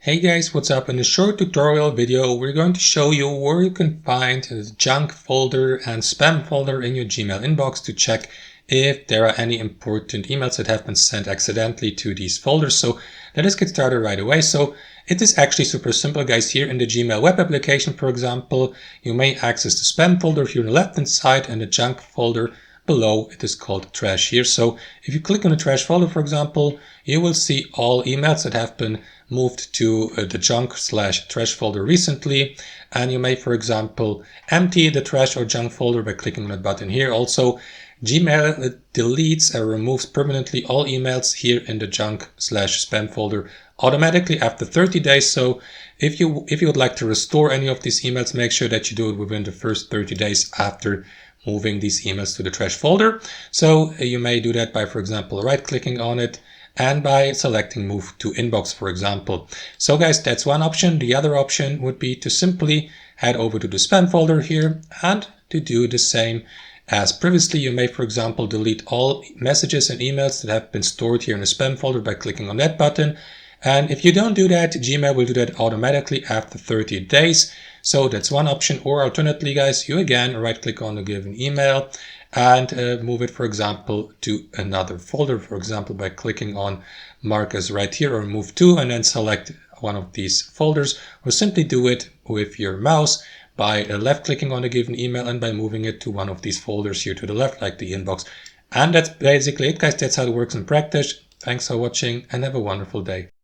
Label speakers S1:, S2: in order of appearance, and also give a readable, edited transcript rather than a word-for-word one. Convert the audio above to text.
S1: Hey guys, what's up? In this short tutorial video, we're going to show you where you can find the junk folder and spam folder in your Gmail inbox to check if there are any important emails that have been sent accidentally to these folders. So let us get started right away. So it is actually super simple, guys. Here in the Gmail web application, for example, you may access the spam folder here on the left hand side and the junk folder below. It is called trash here. So if you click on the trash folder, for example, you will see all emails that have been moved to the junk/trash folder recently. And you may, for example, empty the trash or junk folder by clicking on the button here. Also, Gmail deletes or removes permanently all emails here in the junk/spam folder automatically after 30 days. So if you would like to restore any of these emails, make sure that you do it within the first 30 days after moving these emails to the trash folder. So you may do that by, for example, right-clicking on it and by selecting Move to Inbox, for example. So guys, that's one option. The other option would be to simply head over to the spam folder here and to do the same as previously. You may, for example, delete all messages and emails that have been stored here in the spam folder by clicking on that button. And if you don't do that, Gmail will do that automatically after 30 days. So that's one option. Or alternatively, guys, you again right-click on the given email and move it, for example, to another folder, for example, by clicking on Mark as right here or Move to, and then select one of these folders, or simply do it with your mouse by left-clicking on the given email and by moving it to one of these folders here to the left, like the inbox. And that's basically it, guys. That's how it works in practice. Thanks for watching and have a wonderful day.